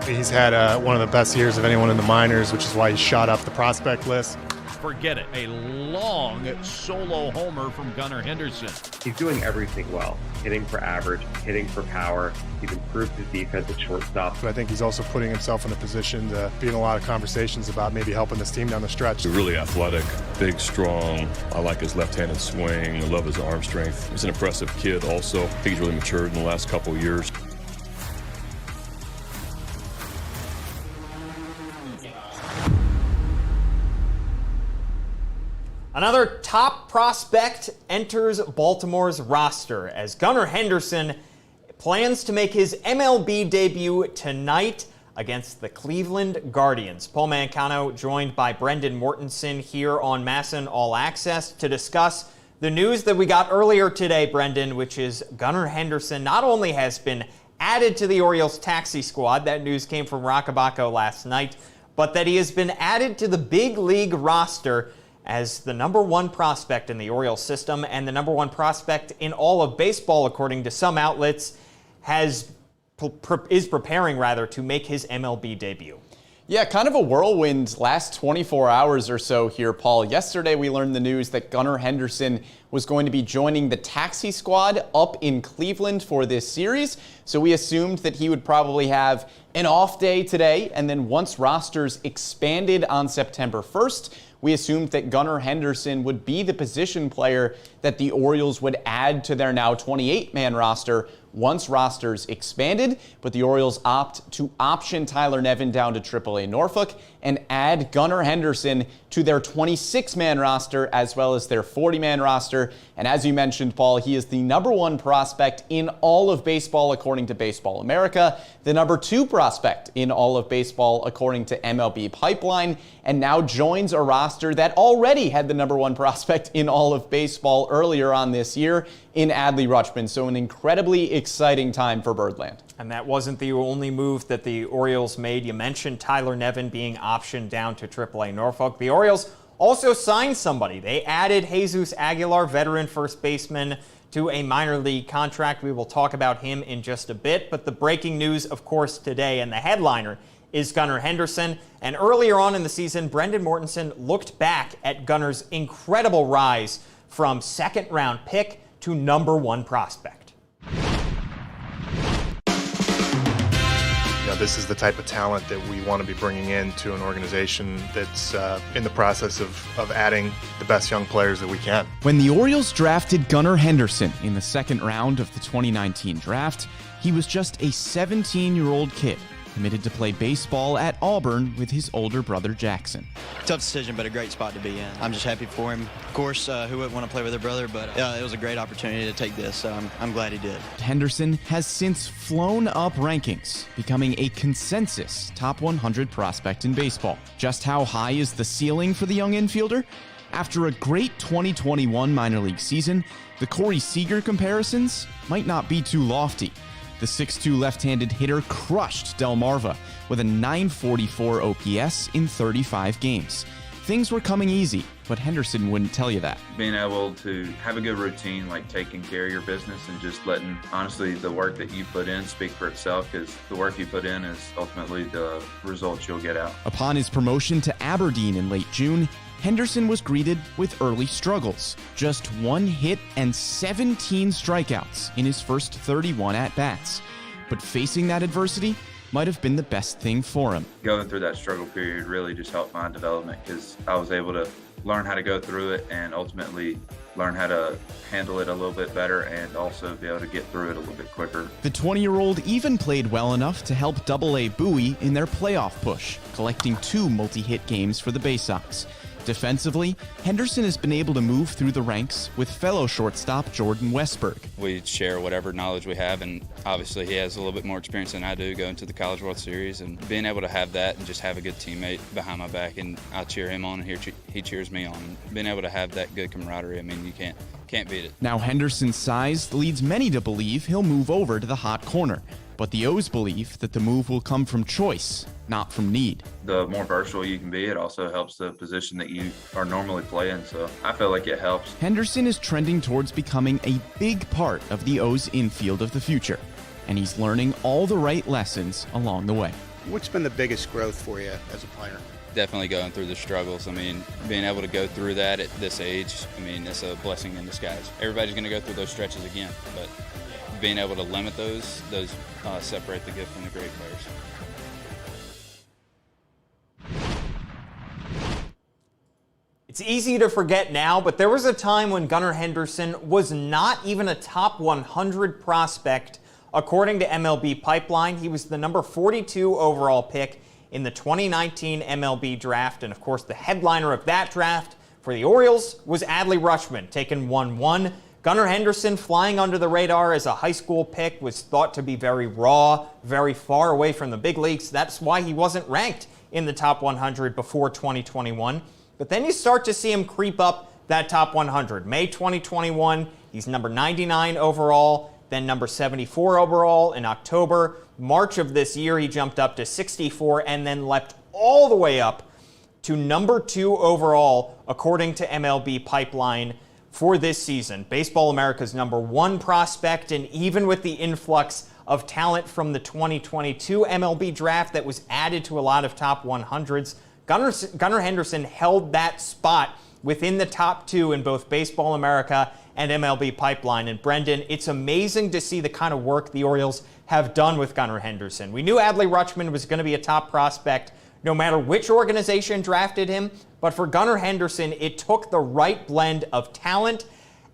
He's had one of the best years of anyone in the minors, which is why he shot up the prospect list. Forget it. A long solo homer from Gunnar Henderson. He's doing everything well. Hitting for average, hitting for power. He's improved his defense at shortstop. But I think he's also putting himself in a position to be in a lot of conversations about maybe helping this team down the stretch. He's really athletic, big, strong. I like his left-handed swing. I love his arm strength. He's an impressive kid also. I think he's really matured in the last couple of years. Another top prospect enters Baltimore's roster as Gunnar Henderson plans to make his MLB debut tonight against the Cleveland Guardians. Paul Mancano joined by Brendan Mortensen here on MASN All Access to discuss the news that we got earlier today, Brendan, which is Gunnar Henderson not only has been added to the Orioles taxi squad, that news came from Rockabaco last night, but that he has been added to the big league roster as the #1 prospect in the Orioles system and the #1 prospect in all of baseball, according to some outlets, is preparing to make his MLB debut. Yeah, kind of a whirlwind last 24 hours or so here, Paul. Yesterday we learned the news that Gunnar Henderson was going to be joining the taxi squad up in Cleveland for this series. So we assumed that he would probably have an off day today, and then once rosters expanded on September 1st, we assumed that Gunnar Henderson would be the position player that the Orioles would add to their now 28-man roster once rosters expanded, but the Orioles opt to option Tyler Nevin down to AAA Norfolk and add Gunnar Henderson to their 26-man roster as well as their 40-man roster. And as you mentioned, Paul, he is the #1 prospect in all of baseball according to Baseball America, the #2 prospect in all of baseball according to MLB Pipeline, and now joins a roster that already had the #1 prospect in all of baseball earlier on this year in Adley Rutschman. So an incredibly exciting time for Birdland. And that wasn't the only move that the Orioles made. You mentioned Tyler Nevin being optioned down to AAA Norfolk. The Orioles also signed somebody. They added Jesus Aguilar, veteran first baseman, to a minor league contract. We will talk about him in just a bit. But the breaking news, of course, today, and the headliner, is Gunnar Henderson. And earlier on in the season, Brendan Mortensen looked back at Gunnar's incredible rise from second-round pick to #1 prospect. This is the type of talent that we want to be bringing into an organization that's in the process of adding the best young players that we can. When the Orioles drafted Gunnar Henderson in the second round of the 2019 draft, he was just a 17-year-old kid, committed to play baseball at Auburn with his older brother Jackson. Tough decision, but a great spot to be in. I'm just happy for him. Of course, who wouldn't want to play with their brother, but it was a great opportunity to take this, so I'm glad he did. Henderson has since flown up rankings, becoming a consensus top 100 prospect in baseball. Just how high is the ceiling for the young infielder? After a great 2021 minor league season, the Corey Seager comparisons might not be too lofty. The 6'2 left-handed hitter crushed Delmarva with a .944 OPS in 35 games. Things were coming easy, but Henderson wouldn't tell you that. Being able to have a good routine, like taking care of your business and just letting, honestly, the work that you put in speak for itself, because the work you put in is ultimately the results you'll get out. Upon his promotion to Aberdeen in late June, Henderson was greeted with early struggles. Just 1 hit and 17 strikeouts in his first 31 at-bats. But facing that adversity might have been the best thing for him. Going through that struggle period really just helped my development, because I was able to learn how to go through it and ultimately learn how to handle it a little bit better and also be able to get through it a little bit quicker. The 20-year-old even played well enough to help AA Bowie in their playoff push, collecting 2 multi-hit games for the Bay Sox. Defensively, Henderson has been able to move through the ranks with fellow shortstop Jordan Westberg. We share whatever knowledge we have, and obviously he has a little bit more experience than I do going to the College World Series, and being able to have that and just have a good teammate behind my back, and I cheer him on and he cheers me on. And being able to have that good camaraderie, I mean, you can't beat it. Now Henderson's size leads many to believe he'll move over to the hot corner, but the O's believe that the move will come from choice, not from need. The more versatile you can be, it also helps the position that you are normally playing, so I feel like it helps. Henderson is trending towards becoming a big part of the O's infield of the future, and he's learning all the right lessons along the way. What's been the biggest growth for you as a player? Definitely going through the struggles. I mean, being able to go through that at this age, I mean, it's a blessing in disguise. Everybody's going to go through those stretches again, but being able to limit those separate the good from the great players. It's easy to forget now, but there was a time when Gunnar Henderson was not even a top 100 prospect. According to MLB Pipeline, he was the number 42 overall pick in the 2019 MLB draft. And of course, the headliner of that draft for the Orioles was Adley Rutschman, taken 1-1. Gunnar Henderson, flying under the radar as a high school pick, was thought to be very raw, very far away from the big leagues. That's why he wasn't ranked in the top 100 before 2021. But then you start to see him creep up that top 100. May 2021, he's number 99 overall, then number 74 overall in October. March of this year, he jumped up to 64 and then leapt all the way up to number 2 overall, according to MLB Pipeline for this season. Baseball America's number 1 prospect, and even with the influx of talent from the 2022 MLB draft that was added to a lot of top 100s, Gunnar Henderson held that spot within the top 2 in both Baseball America and MLB Pipeline. And Brendan, it's amazing to see the kind of work the Orioles have done with Gunnar Henderson. We knew Adley Rutschman was going to be a top prospect no matter which organization drafted him, but for Gunnar Henderson, it took the right blend of talent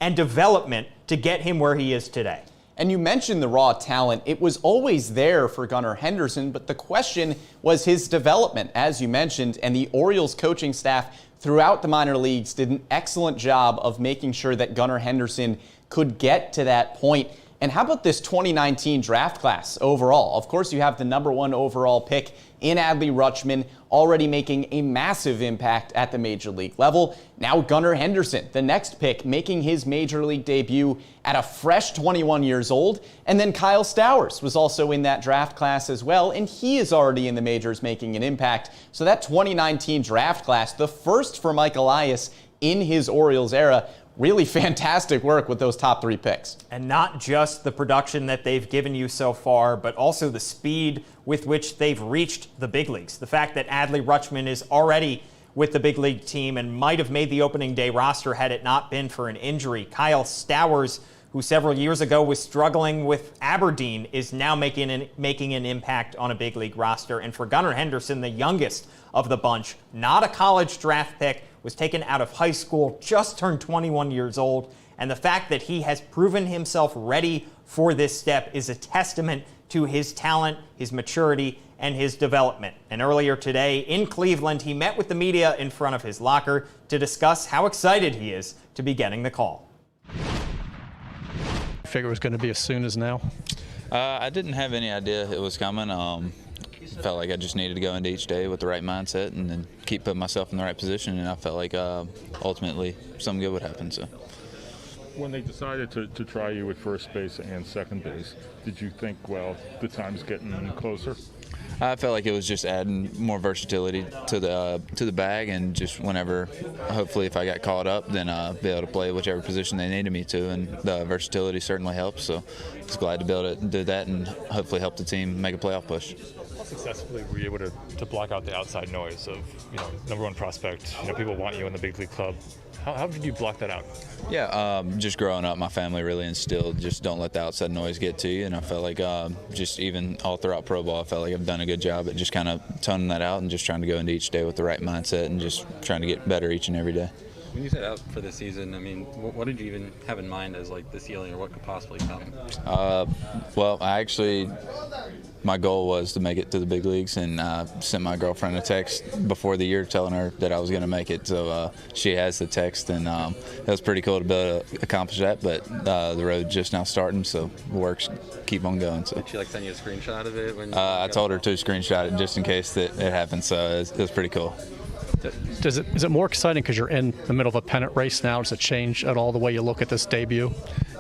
and development to get him where he is today. And you mentioned the raw talent. It was always there for Gunnar Henderson, but the question was his development, as you mentioned, and the Orioles coaching staff throughout the minor leagues did an excellent job of making sure that Gunnar Henderson could get to that point. And how about this 2019 draft class overall? Of course, you have the number 1 overall pick in Adley Rutschman, already making a massive impact at the major league level. Now Gunnar Henderson, the next pick, making his major league debut at a fresh 21 years old. And then Kyle Stowers was also in that draft class as well, and he is already in the majors making an impact. So that 2019 draft class, the first for Mike Elias in his Orioles era, really fantastic work with those top 3 picks. And not just the production that they've given you so far, but also the speed with which they've reached the big leagues. The fact that Adley Rutschman is already with the big league team and might have made the opening day roster had it not been for an injury. Kyle Stowers, who several years ago was struggling with Aberdeen, is now making an impact on a big league roster. And for Gunnar Henderson, the youngest of the bunch, not a college draft pick, was taken out of high school, just turned 21 years old. And the fact that he has proven himself ready for this step is a testament to his talent, his maturity, and his development. And earlier today in Cleveland, he met with the media in front of his locker to discuss how excited he is to be getting the call. I figured it was going to be as soon as now. I didn't have any idea it was coming. Felt like I just needed to go into each day with the right mindset and then keep putting myself in the right position, and I felt like ultimately something good would happen. So, when they decided to try you at first base and second base, did you think, well, the time's getting closer? I felt like it was just adding more versatility to the bag, and just whenever, hopefully, if I got called up, then be able to play whichever position they needed me to, and the versatility certainly helps. So, I was glad to be able to do that and hopefully help the team make a playoff push. How successfully were you able to block out the outside noise of, number 1 prospect? People want you in the big league club. How did you block that out? Yeah, just growing up, my family really instilled just don't let the outside noise get to you, and I felt like just even all throughout pro ball, I felt like I've done a good job at just kind of toning that out and just trying to go into each day with the right mindset and just trying to get better each and every day. When you set out for this season, I mean, what did you even have in mind as like the ceiling, or what could possibly come? Well, my goal was to make it to the big leagues, and sent my girlfriend a text before the year telling her that I was going to make it. So she has the text, and it was pretty cool to be able to accomplish that. But the road's just now starting, so works keep on going. So. Did she send you a screenshot of it? I told her to screenshot it just in case that it happened. So it was pretty cool. Is it more exciting because you're in the middle of a pennant race now? Does it change at all the way you look at this debut?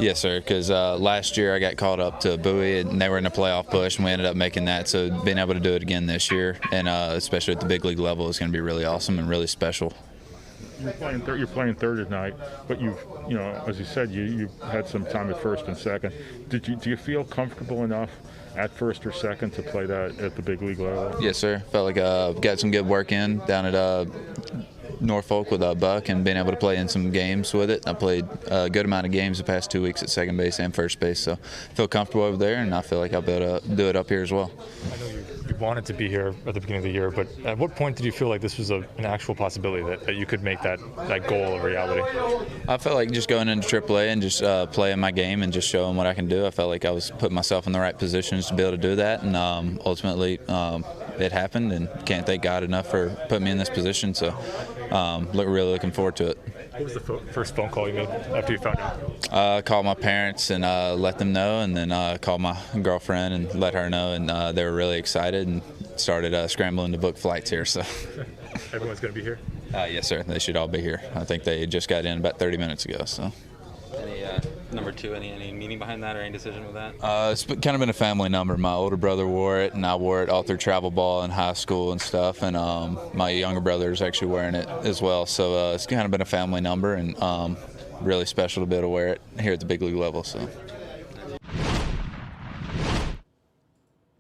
Yes, sir, because last year I got called up to Bowie, and they were in a playoff push, and we ended up making that. So being able to do it again this year, and especially at the big league level, is going to be really awesome and really special. You're playing third tonight, but as you said, you had some time at first and second. Do you feel comfortable enough at first or second to play that at the big league level? Yes, sir. Felt like got some good work in down at Norfolk with Buck and being able to play in some games with it. I played a good amount of games the past 2 weeks at second base and first base, so I feel comfortable over there, and I feel like I'll be able to do it up here as well. I know you wanted to be here at the beginning of the year, but at what point did you feel like this was an actual possibility that you could make that goal a reality? I felt like just going into AAA and just playing my game and just showing what I can do. I felt like I was putting myself in the right positions to be able to do that, and ultimately it happened, and can't thank God enough for putting me in this position. So really looking forward to it. What was the first phone call you made after you found out? I called my parents and let them know, and then called my girlfriend and let her know, and they were really excited and started scrambling to book flights here. So everyone's going to be here? Yes, sir. They should all be here. I think they just got in about 30 minutes ago. So. Any number two? Any meaning behind that, or any decision with that? It's kind of been a family number. My older brother wore it, and I wore it all through travel ball in high school and stuff. And my younger brother is actually wearing it as well. So it's kind of been a family number, and really special to be able to wear it here at the big league level. So.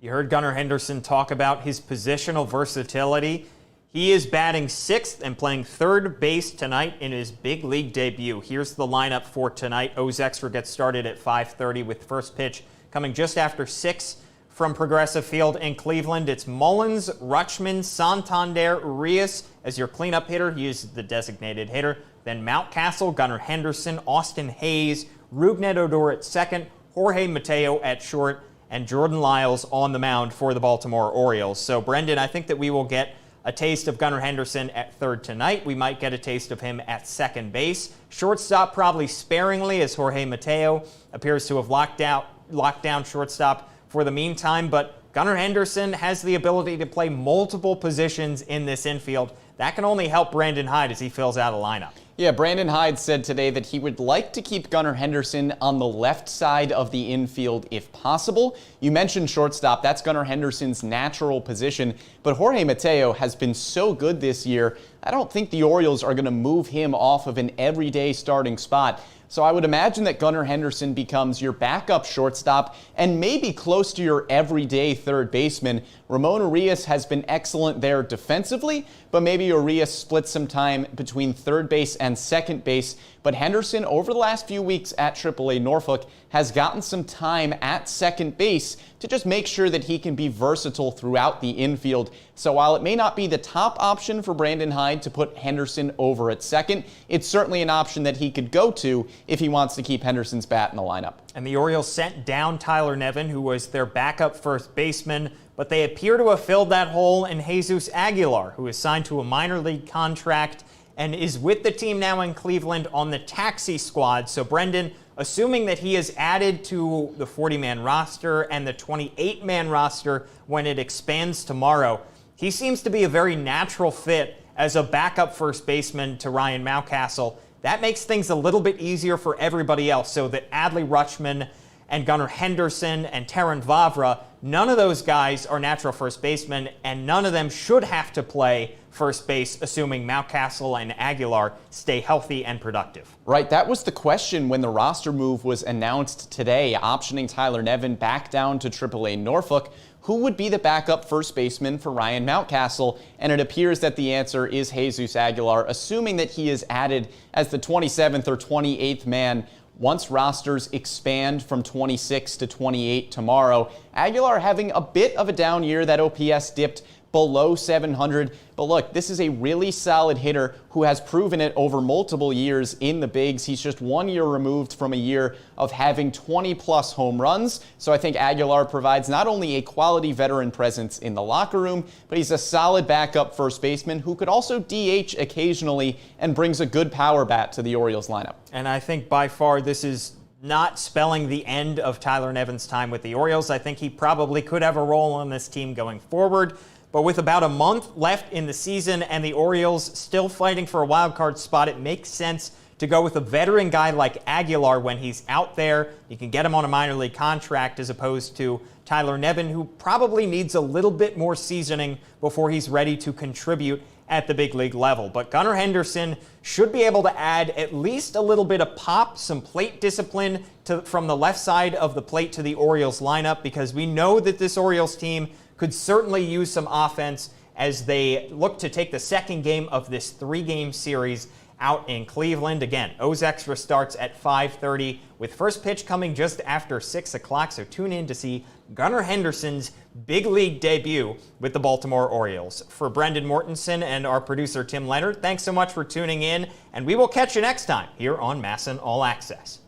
You heard Gunnar Henderson talk about his positional versatility. He is batting 6th and playing third base tonight in his big league debut. Here's the lineup for tonight. O's Extra gets started at 5:30 with first pitch coming just after 6 from Progressive Field in Cleveland. It's Mullins, Rutschman, Santander, Urias as your cleanup hitter. He is the designated hitter. Then Mountcastle, Gunnar Henderson, Austin Hayes, Rougned Odor at second, Jorge Mateo at short, and Jordan Lyles on the mound for the Baltimore Orioles. So, Brendan, I think that we will get a taste of Gunnar Henderson at third tonight. We might get a taste of him at second base. Shortstop probably sparingly, as Jorge Mateo appears to have locked down shortstop for the meantime. But Gunnar Henderson has the ability to play multiple positions in this infield. That can only help Brandon Hyde as he fills out a lineup. Yeah, Brandon Hyde said today that he would like to keep Gunnar Henderson on the left side of the infield if possible. You mentioned shortstop. That's Gunnar Henderson's natural position. But Jorge Mateo has been so good this year, I don't think the Orioles are going to move him off of an everyday starting spot. So I would imagine that Gunnar Henderson becomes your backup shortstop and maybe close to your everyday third baseman. Ramon Urias has been excellent there defensively, but maybe Urias splits some time between third base and second base. But Henderson, over the last few weeks at AAA Norfolk, has gotten some time at second base to just make sure that he can be versatile throughout the infield. So while it may not be the top option for Brandon Hyde to put Henderson over at second, it's certainly an option that he could go to if he wants to keep Henderson's bat in the lineup. And the Orioles sent down Tyler Nevin, who was their backup first baseman, but they appear to have filled that hole in Jesus Aguilar, who is signed to a minor league contract and is with the team now in Cleveland on the taxi squad. So, Brendan, assuming that he is added to the 40-man roster and the 28-man roster when it expands tomorrow, he seems to be a very natural fit as a backup first baseman to Ryan Mountcastle. That makes things a little bit easier for everybody else, so that Adley Rutschman and Gunnar Henderson and Terran Vavra, none of those guys are natural first basemen, and none of them should have to play first base, assuming Mountcastle and Aguilar stay healthy and productive. Right, that was the question when the roster move was announced today, optioning Tyler Nevin back down to AAA Norfolk. Who would be the backup first baseman for Ryan Mountcastle? And it appears that the answer is Jesus Aguilar, assuming that he is added as the 27th or 28th man once rosters expand from 26 to 28 tomorrow. Aguilar having a bit of a down year. That OPS dipped below 700. But look, this is a really solid hitter who has proven it over multiple years in the bigs. He's just 1 year removed from a year of having 20-plus home runs. So I think Aguilar provides not only a quality veteran presence in the locker room, but he's a solid backup first baseman who could also DH occasionally and brings a good power bat to the Orioles lineup. And I think by far this is not spelling the end of Tyler Nevin's time with the Orioles. I think he probably could have a role on this team going forward. But with about a month left in the season and the Orioles still fighting for a wild card spot, it makes sense to go with a veteran guy like Aguilar when he's out there. You can get him on a minor league contract as opposed to Tyler Nevin, who probably needs a little bit more seasoning before he's ready to contribute at the big league level. But Gunnar Henderson should be able to add at least a little bit of pop, some plate discipline, from the left side of the plate to the Orioles lineup, because we know that this Orioles team could certainly use some offense as they look to take the second game of this 3-game series out in Cleveland. Again, O's Extra starts at 5:30 with first pitch coming just after 6 o'clock. So tune in to see Gunnar Henderson's big league debut with the Baltimore Orioles. For Brendan Mortensen and our producer Tim Leonard, thanks so much for tuning in, and we will catch you next time here on MASN All Access.